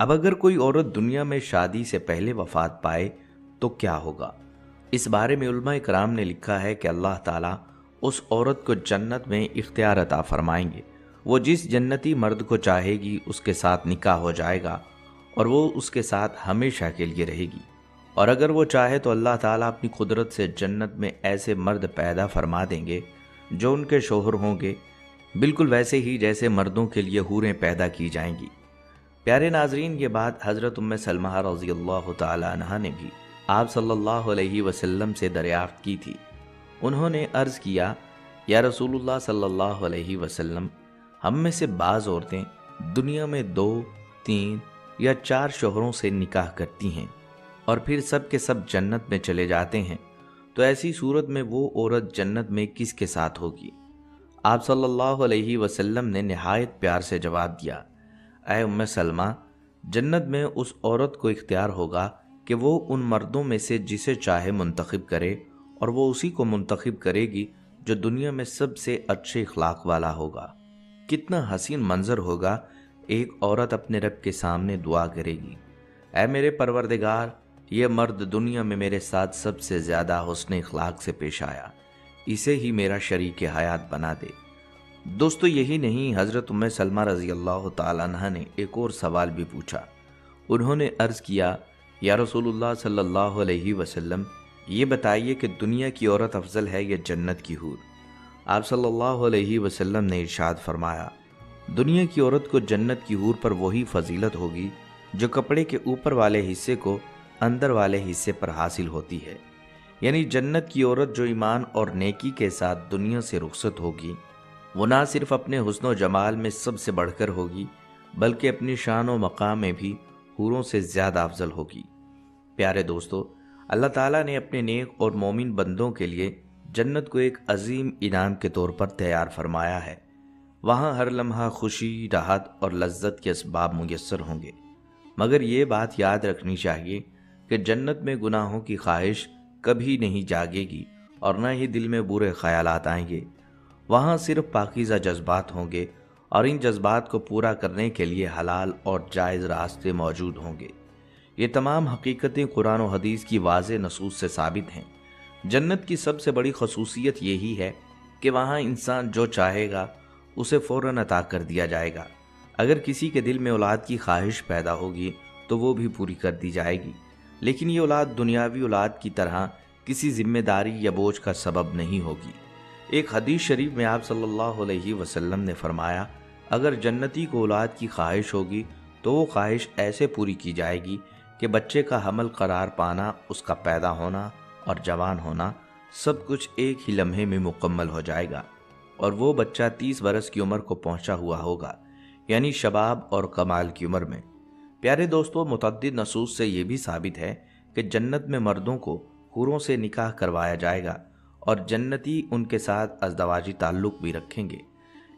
اب اگر کوئی عورت دنیا میں شادی سے پہلے وفات پائے تو کیا ہوگا؟ اس بارے میں علماء کرام نے لکھا ہے کہ اللہ تعالیٰ اس عورت کو جنت میں اختیار عطا فرمائیں گے۔ وہ جس جنتی مرد کو چاہے گی اس کے ساتھ نکاح ہو جائے گا اور وہ اس کے ساتھ ہمیشہ کے لیے رہے گی، اور اگر وہ چاہے تو اللہ تعالیٰ اپنی قدرت سے جنت میں ایسے مرد پیدا فرما دیں گے جو ان کے شوہر ہوں گے، بالکل ویسے ہی جیسے مردوں کے لیے حوریں پیدا کی جائیں گی۔ پیارے ناظرین، یہ بات حضرت ام سلمہ رضی اللہ تعالی عنہا نے بھی آپ صلی اللہ علیہ وسلم سے دریافت کی تھی۔ انہوں نے عرض کیا، یا رسول اللہ صلی اللہ علیہ وسلم، ہم میں سے بعض عورتیں دنیا میں 2، 3 یا 4 شوہروں سے نکاح کرتی ہیں اور پھر سب کے سب جنت میں چلے جاتے ہیں، تو ایسی صورت میں وہ عورت جنت میں کس کے ساتھ ہوگی؟ آپ صلی اللہ علیہ وسلم نے نہایت پیار سے جواب دیا، اے ام سلمہ، جنت میں اس عورت کو اختیار ہوگا کہ وہ ان مردوں میں سے جسے چاہے منتخب کرے، اور وہ اسی کو منتخب کرے گی جو دنیا میں سب سے اچھے اخلاق والا ہوگا۔ کتنا حسین منظر ہوگا، ایک عورت اپنے رب کے سامنے دعا کرے گی، اے میرے پروردگار، یہ مرد دنیا میں میرے ساتھ سب سے زیادہ حسن اخلاق سے پیش آیا، اسے ہی میرا شریک حیات بنا دے۔ دوستو، یہی نہیں، حضرت ام سلمہ رضی اللہ تعالیٰ عنہ نے ایک اور سوال بھی پوچھا۔ انہوں نے عرض کیا، یا رسول اللہ صلی اللہ علیہ وسلم، یہ بتائیے کہ دنیا کی عورت افضل ہے یا جنت کی حور؟ آپ صلی اللہ علیہ وسلم نے ارشاد فرمایا، دنیا کی عورت کو جنت کی حور پر وہی فضیلت ہوگی جو کپڑے کے اوپر والے حصے کو اندر والے حصے پر حاصل ہوتی ہے، یعنی جنت کی عورت جو ایمان اور نیکی کے ساتھ دنیا سے رخصت ہوگی، وہ نہ صرف اپنے حسن و جمال میں سب سے بڑھ کر ہوگی، بلکہ اپنی شان و مقام میں بھی حوروں سے زیادہ افضل ہوگی۔ پیارے دوستو، اللہ تعالیٰ نے اپنے نیک اور مومن بندوں کے لیے جنت کو ایک عظیم انعام کے طور پر تیار فرمایا ہے۔ وہاں ہر لمحہ خوشی، راحت اور لذت کے اسباب میسر ہوں گے، مگر یہ بات یاد رکھنی چاہیے کہ جنت میں گناہوں کی خواہش کبھی نہیں جاگے گی اور نہ ہی دل میں برے خیالات آئیں گے۔ وہاں صرف پاکیزہ جذبات ہوں گے، اور ان جذبات کو پورا کرنے کے لیے حلال اور جائز راستے موجود ہوں گے۔ یہ تمام حقیقتیں قرآن و حدیث کی واضح نصوص سے ثابت ہیں۔ جنت کی سب سے بڑی خصوصیت یہی ہے کہ وہاں انسان جو چاہے گا اسے فوراً عطا کر دیا جائے گا۔ اگر کسی کے دل میں اولاد کی خواہش پیدا ہوگی تو وہ بھی پوری کر دی جائے گی، لیکن یہ اولاد دنیاوی اولاد کی طرح کسی ذمہ داری یا بوجھ کا سبب نہیں ہوگی۔ ایک حدیث شریف میں آپ صلی اللہ علیہ وسلم نے فرمایا، اگر جنتی کو اولاد کی خواہش ہوگی تو وہ خواہش ایسے پوری کی جائے گی کہ بچے کا حمل قرار پانا، اس کا پیدا ہونا اور جوان ہونا سب کچھ ایک ہی لمحے میں مکمل ہو جائے گا، اور وہ بچہ 30 برس کی عمر کو پہنچا ہوا ہوگا، یعنی شباب اور کمال کی عمر میں۔ پیارے دوستو، متعدد نصوص سے یہ بھی ثابت ہے کہ جنت میں مردوں کو حوروں سے نکاح کروایا جائے گا، اور جنتی ان کے ساتھ ازدواجی تعلق بھی رکھیں گے۔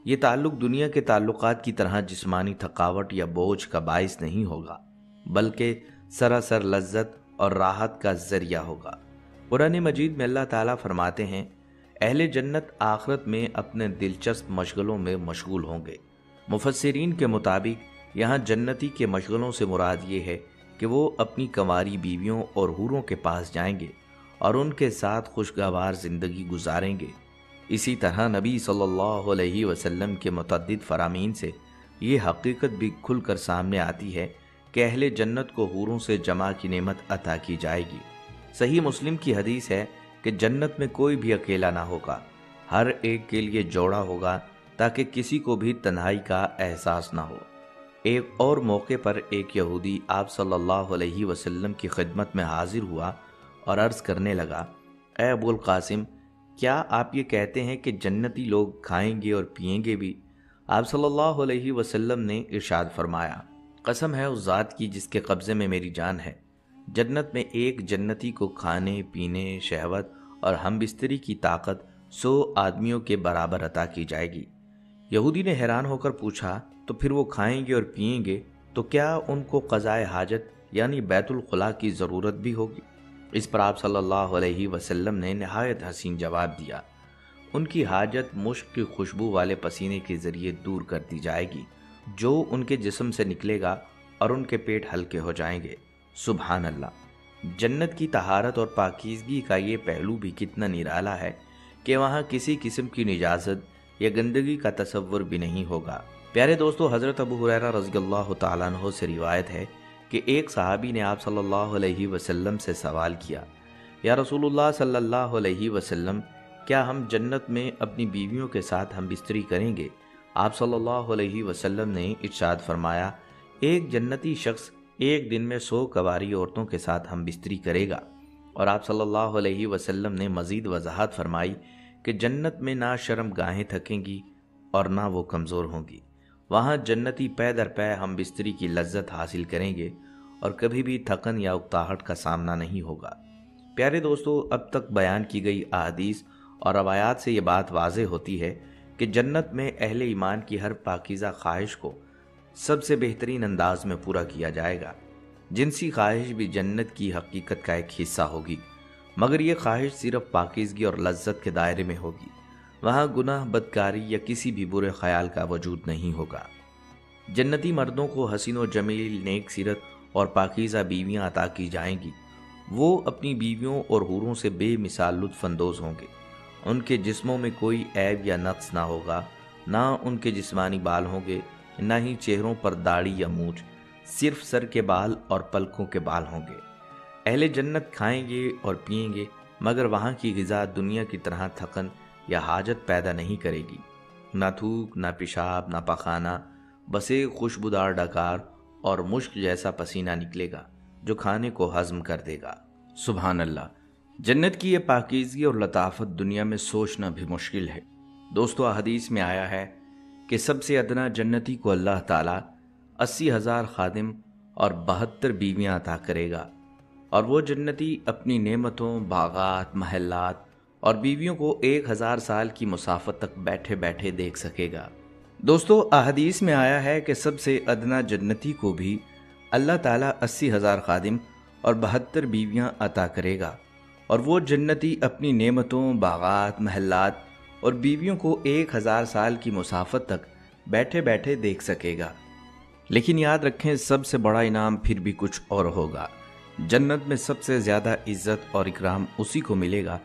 یہ تعلق دنیا کے تعلقات کی طرح جسمانی تھکاوٹ یا بوجھ کا باعث نہیں ہوگا، بلکہ سراسر لذت اور راحت کا ذریعہ ہوگا۔ قرآن مجید میں اللہ تعالیٰ فرماتے ہیں، اہل جنت آخرت میں اپنے دلچسپ مشغلوں میں مشغول ہوں گے۔ مفسرین کے مطابق یہاں جنتی کے مشغلوں سے مراد یہ ہے کہ وہ اپنی کنواری بیویوں اور حوروں کے پاس جائیں گے اور ان کے ساتھ خوشگوار زندگی گزاریں گے۔ اسی طرح نبی صلی اللہ علیہ وسلم کے متعدد فرامین سے یہ حقیقت بھی کھل کر سامنے آتی ہے کہ اہل جنت کو حوروں سے جمع کی نعمت عطا کی جائے گی۔ صحیح مسلم کی حدیث ہے کہ جنت میں کوئی بھی اکیلا نہ ہوگا، ہر ایک کے لیے جوڑا ہوگا تاکہ کسی کو بھی تنہائی کا احساس نہ ہو۔ ایک اور موقع پر ایک یہودی آپ صلی اللہ علیہ وسلم کی خدمت میں حاضر ہوا اور عرض کرنے لگا، اے ابو القاسم، کیا آپ یہ کہتے ہیں کہ جنتی لوگ کھائیں گے اور پئیں گے بھی؟ آپ صلی اللہ علیہ وسلم نے ارشاد فرمایا، قسم ہے اس ذات کی جس کے قبضے میں میری جان ہے، جنت میں ایک جنتی کو کھانے، پینے، شہوت اور ہم بستری کی طاقت 100 آدمیوں کے برابر عطا کی جائے گی۔ یہودی نے حیران ہو کر پوچھا، تو پھر وہ کھائیں گے اور پئیں گے تو کیا ان کو قضائے حاجت یعنی بیت الخلاء کی ضرورت بھی ہوگی؟ اس پر آپ صلی اللہ علیہ وسلم نے نہایت حسین جواب دیا، ان کی حاجت مشک کی خوشبو والے پسینے کے ذریعے دور کر دی جائے گی، جو ان کے جسم سے نکلے گا اور ان کے پیٹ ہلکے ہو جائیں گے۔ سبحان اللہ! جنت کی طہارت اور پاکیزگی کا یہ پہلو بھی کتنا نرالا ہے کہ وہاں کسی قسم کی نجاست یا گندگی کا تصور بھی نہیں ہوگا۔ پیارے دوستو، حضرت ابو ہریرہ رضی اللہ تعالیٰ عنہ سے روایت ہے کہ ایک صحابی نے آپ صلی اللہ علیہ وسلم سے سوال کیا، یا رسول اللہ صلی اللہ علیہ وسلم، کیا ہم جنت میں اپنی بیویوں کے ساتھ ہم بستری کریں گے؟ آپ صلی اللہ علیہ وسلم نے ارشاد فرمایا، ایک جنتی شخص ایک دن میں 100 کواری عورتوں کے ساتھ ہم بستری کرے گا۔ اور آپ صلی اللہ علیہ وسلم نے مزید وضاحت فرمائی کہ جنت میں نہ شرم گاہیں تھکیں گی اور نہ وہ کمزور ہوں گی۔ وہاں جنتی پے در پے ہم بستری کی لذت حاصل کریں گے اور کبھی بھی تھکن یا اکتاہٹ کا سامنا نہیں ہوگا۔ پیارے دوستو، اب تک بیان کی گئی احادیث اور روایات سے یہ بات واضح ہوتی ہے کہ جنت میں اہل ایمان کی ہر پاکیزہ خواہش کو سب سے بہترین انداز میں پورا کیا جائے گا۔ جنسی خواہش بھی جنت کی حقیقت کا ایک حصہ ہوگی، مگر یہ خواہش صرف پاکیزگی اور لذت کے دائرے میں ہوگی۔ وہاں گناہ، بدکاری یا کسی بھی برے خیال کا وجود نہیں ہوگا۔ جنتی مردوں کو حسین و جمیل، نیک سیرت اور پاکیزہ بیویاں عطا کی جائیں گی۔ وہ اپنی بیویوں اور حوروں سے بے مثال لطف اندوز ہوں گے۔ ان کے جسموں میں کوئی عیب یا نقص نہ ہوگا، نہ ان کے جسمانی بال ہوں گے، نہ ہی چہروں پر داڑھی یا مونچھ، صرف سر کے بال اور پلکوں کے بال ہوں گے۔ اہل جنت کھائیں گے اور پئیں گے، مگر وہاں کی غذا دنیا کی طرح تھکن یا حاجت پیدا نہیں کرے گی۔ نہ تھوک، نہ پیشاب، نہ پخانہ، بس ایک خوشبودار ڈکار اور مشک جیسا پسینہ نکلے گا جو کھانے کو ہضم کر دے گا۔ سبحان اللہ! جنت کی یہ پاکیزگی اور لطافت دنیا میں سوچنا بھی مشکل ہے۔ دوستو، حدیث میں آیا ہے کہ سب سے ادنا جنتی کو اللہ تعالیٰ 80,000 خادم اور 72 بیویاں عطا کرے گا، اور وہ جنتی اپنی نعمتوں، باغات، محلات اور بیویوں کو 1000 سال کی مسافت تک بیٹھے بیٹھے دیکھ سکے گا۔ دوستو، احادیث میں آیا ہے کہ سب سے ادنا جنتی کو بھی اللہ تعالیٰ 80,000 خادم اور 72 بیویاں عطا کرے گا، اور وہ جنتی اپنی نعمتوں، باغات، محلات اور بیویوں کو 1000 سال کی مسافت تک بیٹھے بیٹھے دیکھ سکے گا۔ لیکن یاد رکھیں، سب سے بڑا انعام پھر بھی کچھ اور ہوگا۔ جنت میں سب سے زیادہ عزت اور اکرام اسی کو ملے گا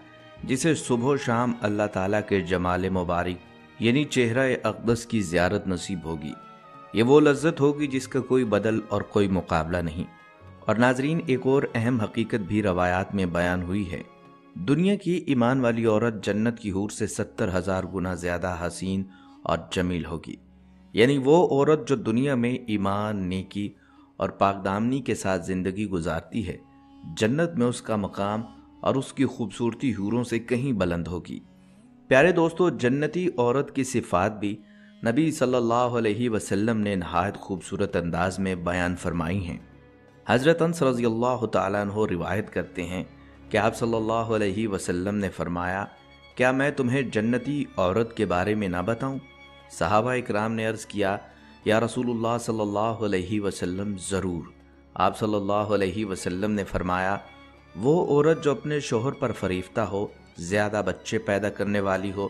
جسے صبح و شام اللہ تعالیٰ کے جمال مبارک یعنی چہرہ اقدس کی زیارت نصیب ہوگی۔ یہ وہ لذت ہوگی جس کا کوئی بدل اور کوئی مقابلہ نہیں۔ اور ناظرین، ایک اور اہم حقیقت بھی روایات میں بیان ہوئی ہے۔ دنیا کی ایمان والی عورت جنت کی حور سے 70,000 گنا زیادہ حسین اور جمیل ہوگی۔ یعنی وہ عورت جو دنیا میں ایمان، نیکی اور پاک دامنی کے ساتھ زندگی گزارتی ہے، جنت میں اس کا مقام اور اس کی خوبصورتی حوروں سے کہیں بلند ہوگی۔ پیارے دوستو، جنتی عورت کی صفات بھی نبی صلی اللہ علیہ وسلم نے نہایت خوبصورت انداز میں بیان فرمائی ہیں۔ حضرت انس رضی اللہ تعالیٰ عنہ روایت کرتے ہیں کہ آپ صلی اللہ علیہ وسلم نے فرمایا، کیا میں تمہیں جنتی عورت کے بارے میں نہ بتاؤں؟ صحابہ اکرام نے عرض کیا، یا رسول اللہ صلی اللہ علیہ وسلم، ضرور۔ آپ صلی اللہ علیہ وسلم نے فرمایا، وہ عورت جو اپنے شوہر پر فریفتہ ہو، زیادہ بچے پیدا کرنے والی ہو،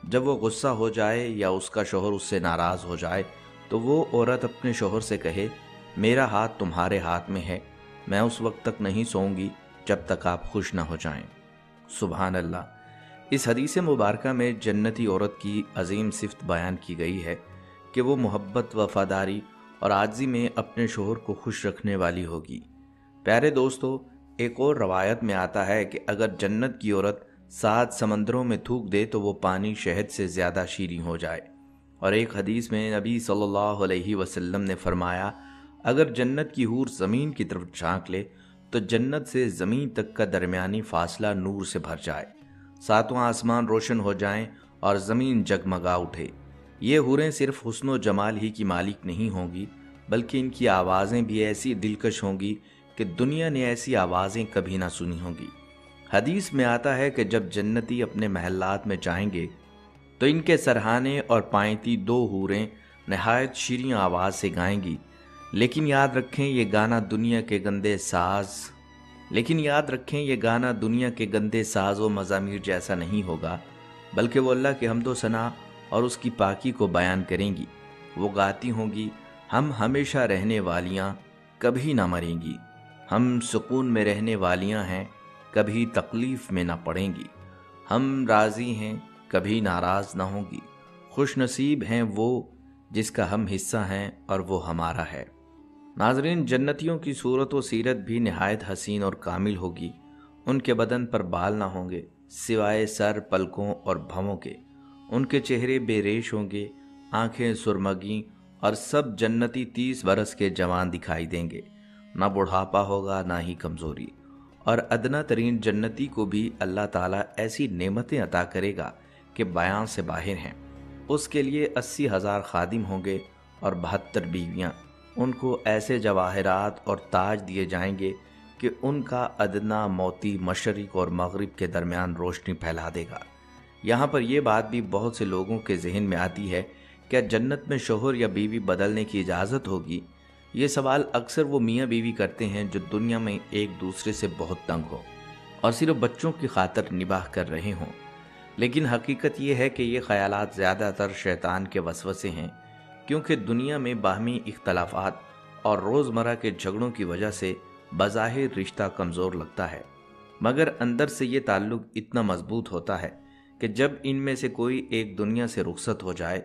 جب وہ غصہ ہو جائے یا اس کا شوہر اس سے ناراض ہو جائے تو وہ عورت اپنے شوہر سے کہے، میرا ہاتھ تمہارے ہاتھ میں ہے، میں اس وقت تک نہیں سوؤں گی جب تک آپ خوش نہ ہو جائیں۔ سبحان اللہ! اس حدیث مبارکہ میں جنتی عورت کی عظیم صفت بیان کی گئی ہے کہ وہ محبت، وفاداری اور عاجزی میں اپنے شوہر کو خوش رکھنے والی ہوگی۔ پیارے دوستو، ایک اور روایت میں آتا ہے کہ اگر جنت کی عورت 7 سمندروں میں تھوک دے تو وہ پانی شہد سے زیادہ شیریں ہو جائے۔ اور ایک حدیث میں نبی صلی اللہ علیہ وسلم نے فرمایا، اگر جنت کی حور زمین کی طرف جھانک لے تو جنت سے زمین تک کا درمیانی فاصلہ نور سے بھر جائے، 7واں آسمان روشن ہو جائیں اور زمین جگمگا اٹھے۔ یہ حوریں صرف حسن و جمال ہی کی مالک نہیں ہوں گی، بلکہ ان کی آوازیں بھی ایسی دلکش ہوں گی کہ دنیا نے ایسی آوازیں کبھی نہ سنی ہوں گی۔ حدیث میں آتا ہے کہ جب جنتی اپنے محلات میں جائیں گے تو ان کے سرہانے اور پائنتی 2 حوریں نہایت شیریں آواز سے گائیں گی، لیکن یاد رکھیں یہ گانا دنیا کے گندے ساز و مزامیر جیسا نہیں ہوگا، بلکہ وہ اللہ کے حمد و ثنا اور اس کی پاکی کو بیان کریں گی۔ وہ گاتی ہوں گی، ہم ہمیشہ رہنے والیاں کبھی نہ مریں گی، ہم سکون میں رہنے والیاں ہیں کبھی تکلیف میں نہ پڑیں گی، ہم راضی ہیں کبھی ناراض نہ ہوں گی، خوش نصیب ہیں وہ جس کا ہم حصہ ہیں اور وہ ہمارا ہے۔ ناظرین، جنتیوں کی صورت و سیرت بھی نہایت حسین اور کامل ہوگی۔ ان کے بدن پر بال نہ ہوں گے سوائے سر، پلکوں اور بھووں کے، ان کے چہرے بے ریش ہوں گے، آنکھیں سرمگی، اور سب جنتی 30 برس کے جوان دکھائی دیں گے، نہ بڑھاپا ہوگا نہ ہی کمزوری۔ اور ادنا ترین جنتی کو بھی اللہ تعالیٰ ایسی نعمتیں عطا کرے گا کہ بیان سے باہر ہیں۔ اس کے لیے 80,000 خادم ہوں گے اور 72 بیویاں۔ ان کو ایسے جواہرات اور تاج دیے جائیں گے کہ ان کا ادنا موتی مشرق اور مغرب کے درمیان روشنی پھیلا دے گا۔ یہاں پر یہ بات بھی بہت سے لوگوں کے ذہن میں آتی ہے، کیا جنت میں شوہر یا بیوی بدلنے کی اجازت ہوگی؟ یہ سوال اکثر وہ میاں بیوی کرتے ہیں جو دنیا میں ایک دوسرے سے بہت تنگ ہو اور صرف بچوں کی خاطر نباہ کر رہے ہوں، لیکن حقیقت یہ ہے کہ یہ خیالات زیادہ تر شیطان کے وسوسے ہیں، کیونکہ دنیا میں باہمی اختلافات اور روزمرہ کے جھگڑوں کی وجہ سے بظاہر رشتہ کمزور لگتا ہے، مگر اندر سے یہ تعلق اتنا مضبوط ہوتا ہے کہ جب ان میں سے کوئی ایک دنیا سے رخصت ہو جائے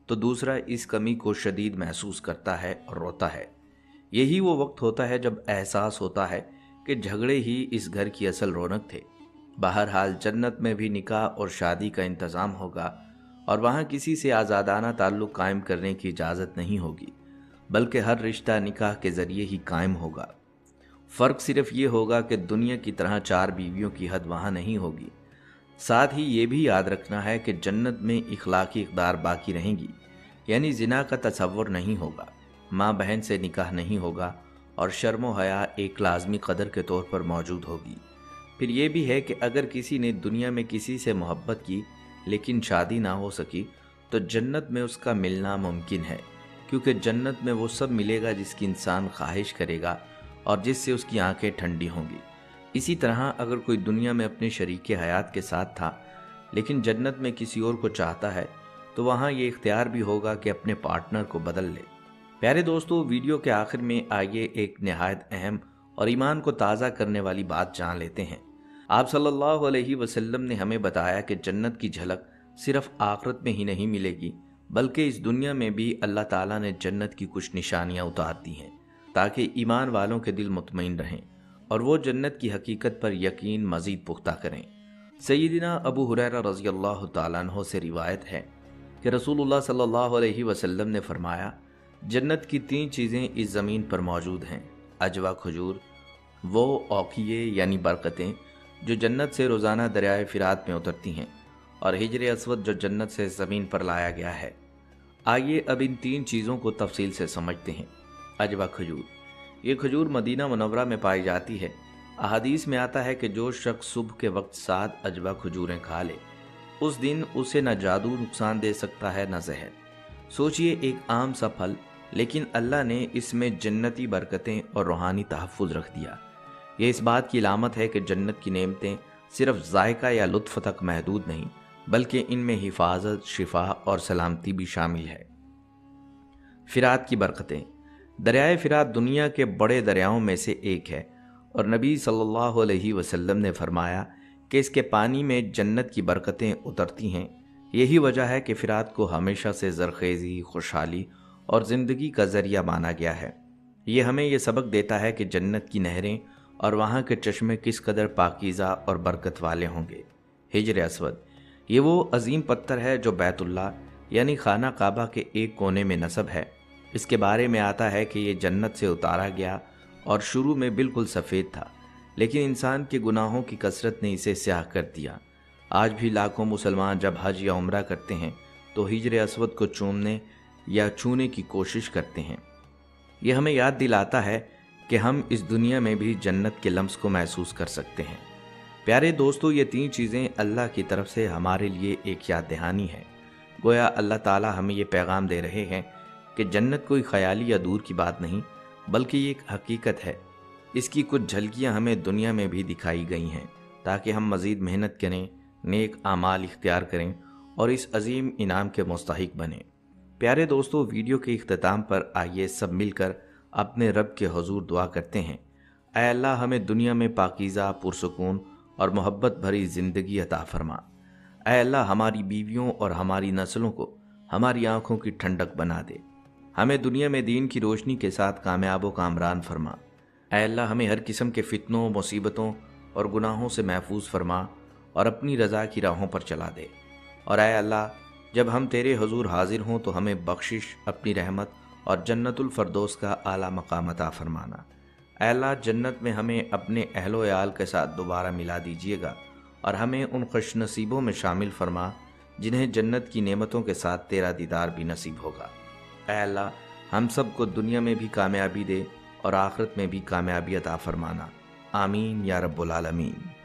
تو دوسرا اس کمی کو شدید محسوس کرتا ہے اور روتا ہے۔ یہی وہ وقت ہوتا ہے جب احساس ہوتا ہے کہ جھگڑے ہی اس گھر کی اصل رونق تھے۔ بہرحال جنت میں بھی نکاح اور شادی کا انتظام ہوگا، اور وہاں کسی سے آزادانہ تعلق قائم کرنے کی اجازت نہیں ہوگی، بلکہ ہر رشتہ نکاح کے ذریعے ہی قائم ہوگا۔ فرق صرف یہ ہوگا کہ دنیا کی طرح 4 بیویوں کی حد وہاں نہیں ہوگی۔ ساتھ ہی یہ بھی یاد رکھنا ہے کہ جنت میں اخلاقی اقدار باقی رہیں گی، یعنی زنا کا تصور نہیں ہوگا، ماں بہن سے نکاح نہیں ہوگا، اور شرم و حیا ایک لازمی قدر کے طور پر موجود ہوگی۔ پھر یہ بھی ہے کہ اگر کسی نے دنیا میں کسی سے محبت کی لیکن شادی نہ ہو سکی تو جنت میں اس کا ملنا ممکن ہے، کیونکہ جنت میں وہ سب ملے گا جس کی انسان خواہش کرے گا اور جس سے اس کی آنکھیں ٹھنڈی ہوں گی۔ اسی طرح اگر کوئی دنیا میں اپنے شریک حیات کے ساتھ تھا لیکن جنت میں کسی اور کو چاہتا ہے تو وہاں یہ اختیار بھی ہوگا کہ اپنے پارٹنر کو بدل لے۔ پیارے دوستو، ویڈیو کے آخر میں آئیے ایک نہایت اہم اور ایمان کو تازہ کرنے والی بات جان لیتے ہیں۔ آپ صلی اللہ علیہ وسلم نے ہمیں بتایا کہ جنت کی جھلک صرف آخرت میں ہی نہیں ملے گی، بلکہ اس دنیا میں بھی اللہ تعالیٰ نے جنت کی کچھ نشانیاں اتار دی ہیں تاکہ ایمان والوں کے دل مطمئن رہیں اور وہ جنت کی حقیقت پر یقین مزید پختہ کریں۔ سیدنا ابو ہریرہ رضی اللہ تعالیٰ عنہ سے روایت ہے کہ رسول اللہ صلی اللہ علیہ وسلم نے فرمایا، جنت کی 3 چیزیں اس زمین پر موجود ہیں: اجوا کھجور، وہ اوقیے یعنی برکتیں جو جنت سے روزانہ دریائے فرات میں اترتی ہیں، اور حجر اسود جو جنت سے زمین پر لایا گیا ہے۔ آئیے اب ان 3 چیزوں کو تفصیل سے سمجھتے ہیں۔ اجوا کھجور، یہ کھجور مدینہ منورہ میں پائی جاتی ہے۔ احادیث میں آتا ہے کہ جو شخص صبح کے وقت 7 اجوا کھجوریں کھا لے، اس دن اسے نہ جادو نقصان دے سکتا ہے نہ زہر۔ سوچئے، ایک عام سا پھل، لیکن اللہ نے اس میں جنتی برکتیں اور روحانی تحفظ رکھ دیا۔ یہ اس بات کی علامت ہے کہ جنت کی نعمتیں صرف ذائقہ یا لطف تک محدود نہیں، بلکہ ان میں حفاظت، شفا اور سلامتی بھی شامل ہے۔ فرات کی برکتیں۔ دریائے فرات دنیا کے بڑے دریاؤں میں سے ایک ہے، اور نبی صلی اللہ علیہ وسلم نے فرمایا کہ اس کے پانی میں جنت کی برکتیں اترتی ہیں۔ یہی وجہ ہے کہ فرات کو ہمیشہ سے زرخیزی، خوشحالی اور زندگی کا ذریعہ مانا گیا ہے۔ یہ ہمیں یہ سبق دیتا ہے کہ جنت کی نہریں اور وہاں کے چشمے کس قدر پاکیزہ اور برکت والے ہوں گے۔ حجر اسود، یہ وہ عظیم پتھر ہے جو بیت اللہ یعنی خانہ کعبہ کے ایک کونے میں نصب ہے۔ اس کے بارے میں آتا ہے کہ یہ جنت سے اتارا گیا اور شروع میں بالکل سفید تھا، لیکن انسان کے گناہوں کی کثرت نے اسے سیاہ کر دیا۔ آج بھی لاکھوں مسلمان جب حج یا عمرہ کرتے ہیں تو حجر اسود کو چومنے یا چھونے کی کوشش کرتے ہیں۔ یہ ہمیں یاد دلاتا ہے کہ ہم اس دنیا میں بھی جنت کے لمس کو محسوس کر سکتے ہیں۔ پیارے دوستو، یہ 3 چیزیں اللہ کی طرف سے ہمارے لیے ایک یاد دہانی ہے۔ گویا اللہ تعالیٰ ہمیں یہ پیغام دے رہے ہیں کہ جنت کوئی خیالی یا دور کی بات نہیں، بلکہ یہ ایک حقیقت ہے۔ اس کی کچھ جھلکیاں ہمیں دنیا میں بھی دکھائی گئی ہیں تاکہ ہم مزید محنت کریں، نیک اعمال اختیار کریں اور اس عظیم انعام کے مستحق بنیں۔ پیارے دوستو، ویڈیو کے اختتام پر آئیے سب مل کر اپنے رب کے حضور دعا کرتے ہیں۔ اے اللہ، ہمیں دنیا میں پاکیزہ، پرسکون اور محبت بھری زندگی عطا فرما۔ اے اللہ، ہماری بیویوں اور ہماری نسلوں کو ہماری آنکھوں کی ٹھنڈک بنا دے۔ ہمیں دنیا میں دین کی روشنی کے ساتھ کامیاب و کامران فرما۔ اے اللہ، ہمیں ہر قسم کے فتنوں، مصیبتوں اور گناہوں سے محفوظ فرما اور اپنی رضا کی راہوں پر چلا دے۔ اور اے اللہ، جب ہم تیرے حضور حاضر ہوں تو ہمیں بخشش، اپنی رحمت اور جنت الفردوس کا اعلیٰ مقام عطا فرمانا۔ اے اللہ، جنت میں ہمیں اپنے اہل و عیال کے ساتھ دوبارہ ملا دیجیے گا اور ہمیں ان خوش نصیبوں میں شامل فرما جنہیں جنت کی نعمتوں کے ساتھ تیرا دیدار بھی نصیب ہوگا۔ اے اللہ، ہم سب کو دنیا میں بھی کامیابی دے اور آخرت میں بھی کامیابی عطا فرمانا۔ آمین یا رب العالمین۔